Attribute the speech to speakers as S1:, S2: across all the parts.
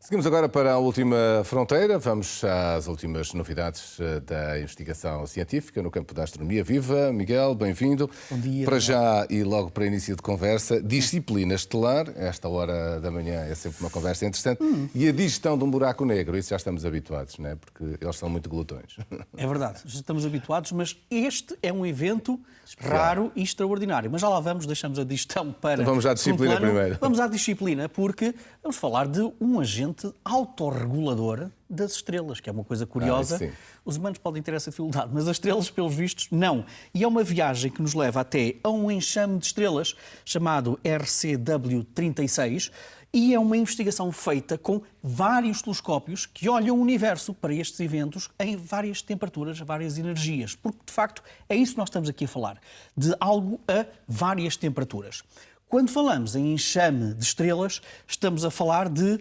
S1: Seguimos agora para a última fronteira. Vamos às últimas novidades da investigação científica no campo da astronomia. Viva, Miguel, bem-vindo.
S2: Bom dia.
S1: Para já e logo para início de conversa, disciplina estelar. Esta hora da manhã é sempre uma conversa interessante. E a digestão de um buraco negro, isso já estamos habituados, não é? Porque eles são muito glutões.
S2: É verdade, já estamos habituados, mas este é um evento raro e extraordinário. Mas já lá vamos, deixamos a digestão para...
S1: Vamos à disciplina primeiro.
S2: Vamos à disciplina, porque vamos falar de um agente autorregulador das estrelas, que é uma coisa curiosa. Os humanos podem ter essa dificuldade, mas as estrelas, pelos vistos, não. E é uma viagem que nos leva até a um enxame de estrelas chamado RCW36 e é uma investigação feita com vários telescópios que olham o universo para estes eventos em várias temperaturas, várias energias. Porque, de facto, é isso que nós estamos aqui a falar, de algo a várias temperaturas. Quando falamos em enxame de estrelas, estamos a falar de,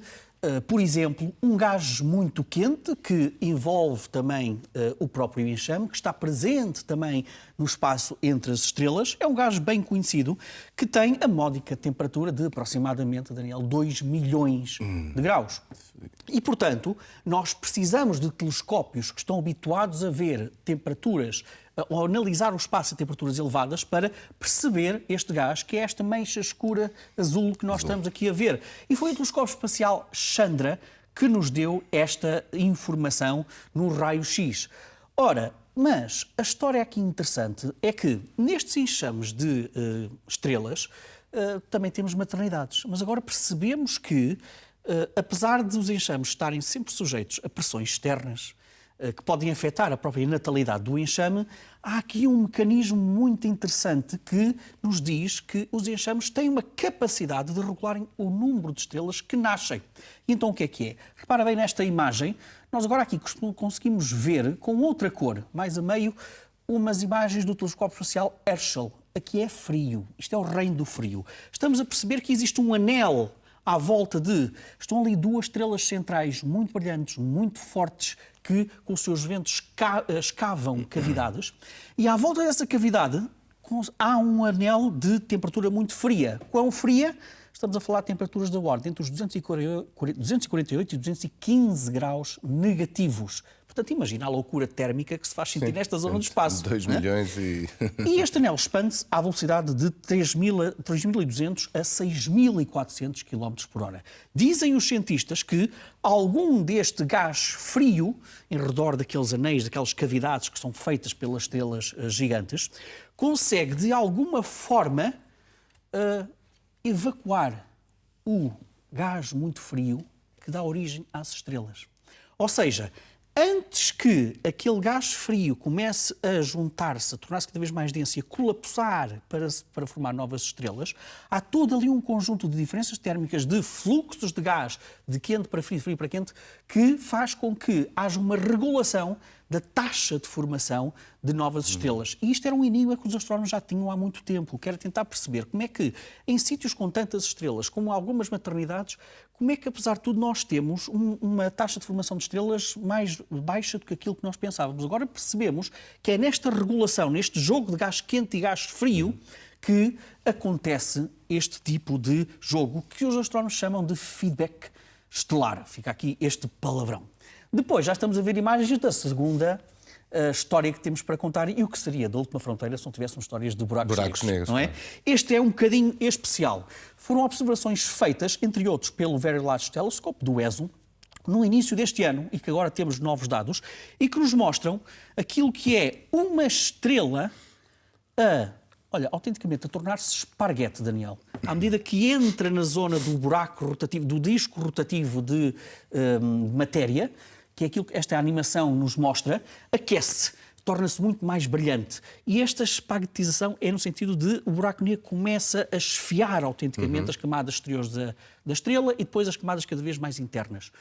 S2: por exemplo, um gás muito quente que envolve também o próprio enxame, que está presente também no espaço entre as estrelas. É um gás bem conhecido que tem a módica temperatura de aproximadamente, Daniel, 2 milhões de graus. E, portanto, nós precisamos de telescópios que estão habituados a ver temperaturas ou analisar o espaço a temperaturas elevadas para perceber este gás, que é esta mancha escura azul que nós estamos aqui a ver. E foi o telescópio espacial Chandra que nos deu esta informação no raio-x. Ora, mas a história aqui interessante é que nestes enxames de estrelas também temos maternidades. Mas agora percebemos que, apesar de os enxames estarem sempre sujeitos a pressões externas, que podem afetar a própria natalidade do enxame, há aqui um mecanismo muito interessante que nos diz que os enxames têm uma capacidade de regularem o número de estrelas que nascem. E então o que é? Repara bem nesta imagem, nós agora aqui conseguimos ver com outra cor, mais a meio, umas imagens do telescópio espacial Herschel. Aqui é frio, isto é o reino do frio. Estamos a perceber que existe um anel à volta de... Estão ali duas estrelas centrais muito brilhantes, muito fortes, que com os seus ventos escavam cavidades. E à volta dessa cavidade há um anel de temperatura muito fria. Quão fria? Estamos a falar de temperaturas da ordem entre os 248 e 215 graus negativos. Portanto, imagina a loucura térmica que se faz sentir nesta zona do espaço.
S1: 2 milhões e...
S2: E este anel expande-se à velocidade de 3.200 a 6.400 km por hora. Dizem os cientistas que algum deste gás frio, em redor daqueles anéis, daquelas cavidades que são feitas pelas estrelas gigantes, consegue, de alguma forma, evacuar o gás muito frio que dá origem às estrelas. Ou seja, antes que aquele gás frio comece a juntar-se, a tornar-se cada vez mais denso e a colapsar para formar novas estrelas, há todo ali um conjunto de diferenças térmicas, de fluxos de gás de quente para frio, de frio para quente, que faz com que haja uma regulação da taxa de formação de novas estrelas. E isto era um enigma que os astrónomos já tinham há muito tempo, que era tentar perceber como é que, em sítios com tantas estrelas, como algumas maternidades, como é que, apesar de tudo, nós temos uma taxa de formação de estrelas mais baixa do que aquilo que nós pensávamos. Agora percebemos que é nesta regulação, neste jogo de gás quente e gás frio, que acontece este tipo de jogo que os astrónomos chamam de feedback estelar. Fica aqui este palavrão. Depois já estamos a ver imagens da segunda história que temos para contar e o que seria da última fronteira se não tivéssemos histórias de buracos negros, não é? Claro. Este é um bocadinho especial. Foram observações feitas, entre outros, pelo Very Large Telescope, do ESO, no início deste ano, e que agora temos novos dados, e que nos mostram aquilo que é uma estrela autenticamente a tornar-se esparguete, Daniel. À medida que entra na zona do buraco rotativo, do disco rotativo de matéria, que é aquilo que esta animação nos mostra, aquece, torna-se muito mais brilhante. E esta espaguetização é no sentido de o buraco negro começa a esfiar autenticamente as camadas exteriores da estrela e depois as camadas cada vez mais internas.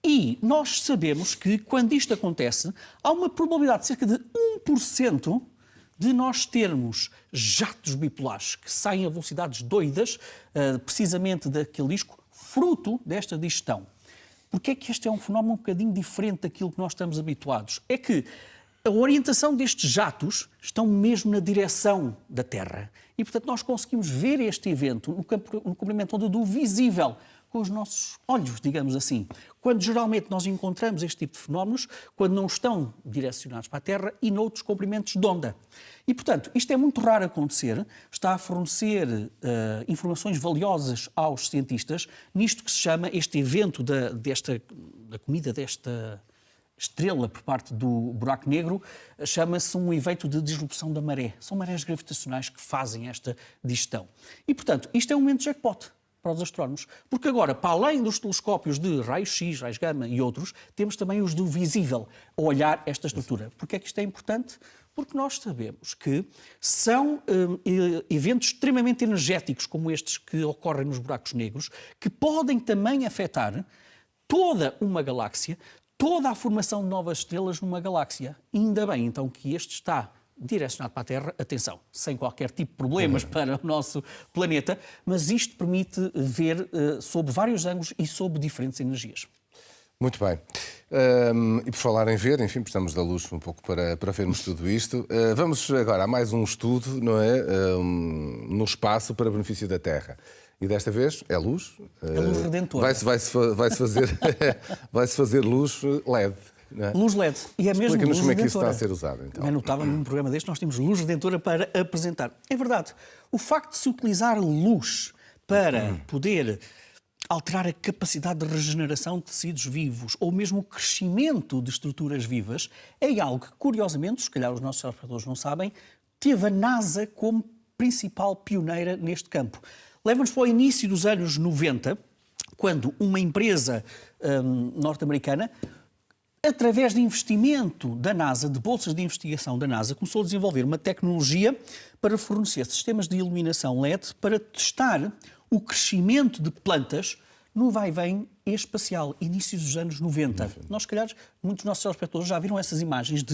S2: E nós sabemos que, quando isto acontece, há uma probabilidade de cerca de 1% de nós termos jatos bipolares que saem a velocidades doidas, precisamente daquele disco, fruto desta digestão. Porque é que este é um fenómeno um bocadinho diferente daquilo que nós estamos habituados? É que a orientação destes jatos estão mesmo na direção da Terra. E, portanto, nós conseguimos ver este evento no comprimento de onda do visível, com os nossos olhos, digamos assim. Quando geralmente nós encontramos este tipo de fenómenos, quando não estão direcionados para a Terra e noutros comprimentos de onda. E, portanto, isto é muito raro acontecer, está a fornecer informações valiosas aos cientistas nisto que se chama este evento da comida desta estrela por parte do buraco negro, chama-se um evento de disrupção da maré. São marés gravitacionais que fazem esta digestão. E, portanto, isto é um momento de jackpot para os astrónomos, porque agora, para além dos telescópios de raios-x, raios gama e outros, temos também os do visível, a olhar esta estrutura. Porquê é que isto é importante? Porque nós sabemos que são eventos extremamente energéticos, como estes que ocorrem nos buracos negros, que podem também afetar toda uma galáxia, toda a formação de novas estrelas numa galáxia. Ainda bem, então, que este está direcionado para a Terra, atenção, sem qualquer tipo de problemas para o nosso planeta, mas isto permite ver sob vários ângulos e sob diferentes energias.
S1: Muito bem. E por falar em ver, enfim, precisamos da luz um pouco para vermos tudo isto. Vamos agora a mais um estudo, não é? No espaço para benefício da Terra. E desta vez é luz.
S2: É luz redentora.
S1: Vai-se fazer luz LED. Não é?
S2: Luz LED. E é mesmo
S1: Explica-nos
S2: luz
S1: como é que isso
S2: redentora.
S1: está a ser usado. Então.
S2: É notável, num programa deste, nós temos luz redentora para apresentar. É verdade. O facto de se utilizar luz para poder alterar a capacidade de regeneração de tecidos vivos ou mesmo o crescimento de estruturas vivas é algo que, curiosamente, se calhar os nossos espectadores não sabem, teve a NASA como principal pioneira neste campo. Leva-nos para o início dos anos 90, quando uma empresa norte-americana, através de investimento da NASA, de bolsas de investigação da NASA, começou a desenvolver uma tecnologia para fornecer sistemas de iluminação LED para testar o crescimento de plantas no vai-vem espacial, inícios dos anos 90. Nós, se calhar, muitos dos nossos telespectadores já viram essas imagens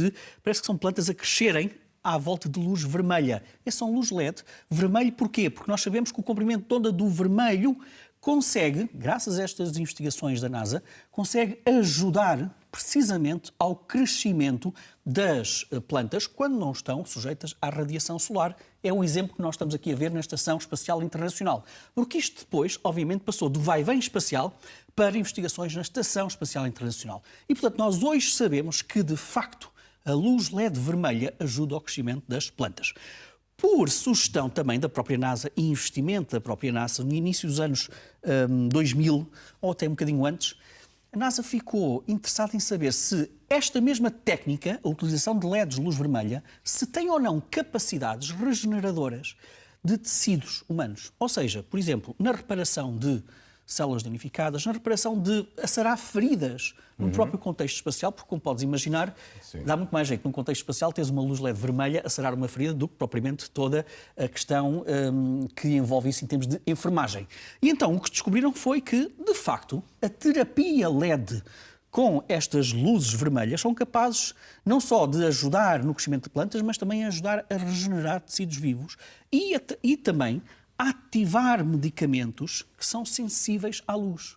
S2: parece que são plantas a crescerem à volta de luz vermelha. Essas são luz LED. Vermelho porquê? Porque nós sabemos que o comprimento de onda do vermelho consegue, graças a estas investigações da NASA, consegue ajudar precisamente ao crescimento das plantas quando não estão sujeitas à radiação solar. É o exemplo que nós estamos aqui a ver na Estação Espacial Internacional. Porque isto depois, obviamente, passou do vai-vem espacial para investigações na Estação Espacial Internacional. E, portanto, nós hoje sabemos que, de facto, a luz LED vermelha ajuda ao crescimento das plantas. Por sugestão também da própria NASA e investimento da própria NASA, no início dos anos 2000, ou até um bocadinho antes, a NASA ficou interessada em saber se esta mesma técnica, a utilização de LEDs de luz vermelha, se tem ou não capacidades regeneradoras de tecidos humanos. Ou seja, por exemplo, na reparação de células danificadas, na reparação de acerar feridas no próprio contexto espacial, porque, como podes imaginar, dá muito mais jeito num contexto espacial teres uma luz LED vermelha a acerar uma ferida do que propriamente toda a questão que envolve isso em termos de enfermagem. E então o que descobriram foi que, de facto, a terapia LED com estas luzes vermelhas são capazes não só de ajudar no crescimento de plantas, mas também a ajudar a regenerar tecidos vivos e também ativar medicamentos que são sensíveis à luz.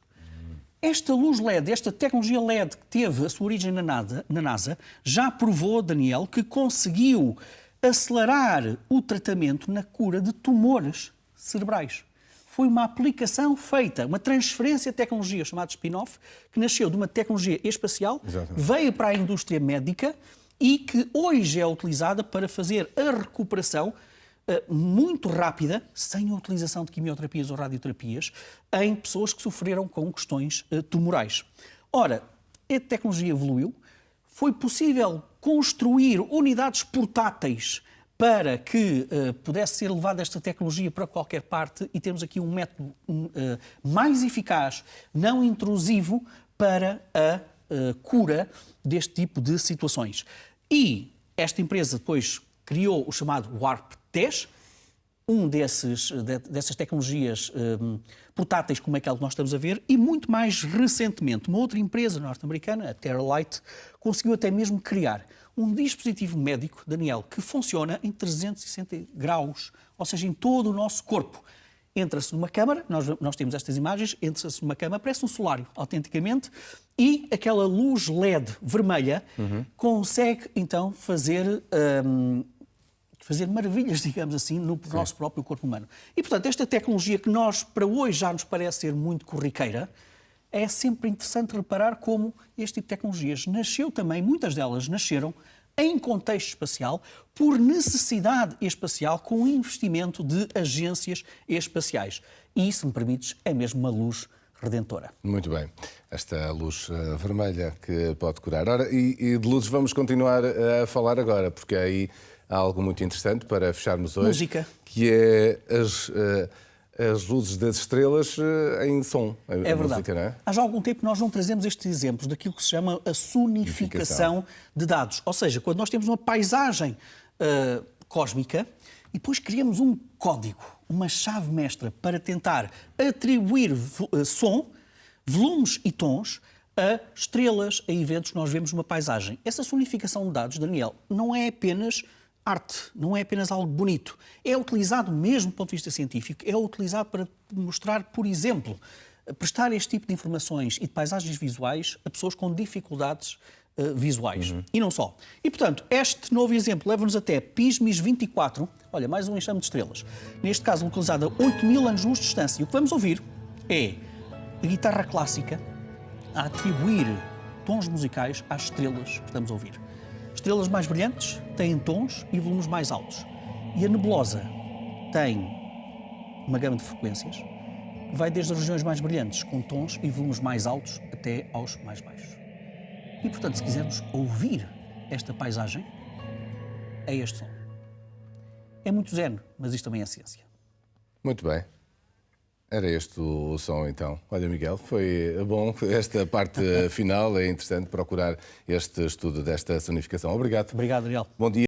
S2: Esta luz LED, esta tecnologia LED que teve a sua origem na NASA, já provou, Daniel, que conseguiu acelerar o tratamento na cura de tumores cerebrais. Foi uma aplicação feita, uma transferência de tecnologia chamada spin-off, que nasceu de uma tecnologia espacial, veio para a indústria médica e que hoje é utilizada para fazer a recuperação muito rápida, sem a utilização de quimioterapias ou radioterapias, em pessoas que sofreram com questões tumorais. Ora, a tecnologia evoluiu, foi possível construir unidades portáteis para que pudesse ser levada esta tecnologia para qualquer parte e termos aqui um método mais eficaz, não intrusivo, para a cura deste tipo de situações. E esta empresa depois criou o chamado Warp-10, dessas tecnologias portáteis como aquela que nós estamos a ver, e muito mais recentemente, uma outra empresa norte-americana, a Terralight, conseguiu até mesmo criar um dispositivo médico, Daniel, que funciona em 360 graus, ou seja, em todo o nosso corpo. Entra-se numa câmara, nós temos estas imagens, entra-se numa câmara, parece um solário, autenticamente, e aquela luz LED vermelha consegue, então, fazer maravilhas, digamos assim, no nosso próprio corpo humano. E, portanto, esta tecnologia que nós, para hoje, já nos parece ser muito corriqueira, é sempre interessante reparar como este tipo de tecnologias nasceu também, muitas delas nasceram em contexto espacial, por necessidade espacial, com investimento de agências espaciais. E, se me permites, é mesmo uma luz redentora.
S1: Muito bem. Esta luz vermelha que pode curar. Ora, e de luzes vamos continuar a falar agora, porque aí há algo muito interessante para fecharmos hoje.
S2: Música.
S1: Que é as luzes das estrelas em som.
S2: É verdade.
S1: Música, não é?
S2: Há já algum tempo nós não trazemos estes exemplos daquilo que se chama a sonificação de dados. Ou seja, quando nós temos uma paisagem cósmica e depois criamos um código, uma chave mestra para tentar atribuir som, volumes e tons a estrelas, a eventos que nós vemos numa paisagem. Essa sonificação de dados, Daniel, não é apenas arte, não é apenas algo bonito. É utilizado mesmo do ponto de vista científico, é utilizado para mostrar, por exemplo, prestar este tipo de informações e de paisagens visuais a pessoas com dificuldades visuais. E não só. E, portanto, este novo exemplo leva-nos até PISMIS 24, olha, mais um enxame de estrelas, neste caso localizado a 8.000 anos-luz de distância. E o que vamos ouvir é a guitarra clássica a atribuir tons musicais às estrelas que estamos a ouvir. Estrelas mais brilhantes têm tons e volumes mais altos. E a nebulosa tem uma gama de frequências que vai desde as regiões mais brilhantes, com tons e volumes mais altos, até aos mais baixos. E, portanto, se quisermos ouvir esta paisagem, é este som. É muito zen, mas isto também é ciência.
S1: Muito bem. Era este o som, então. Olha, Miguel, foi bom. Esta parte final é interessante procurar este estudo desta sonificação. Obrigado.
S2: Obrigado, Ariel.
S1: Bom dia.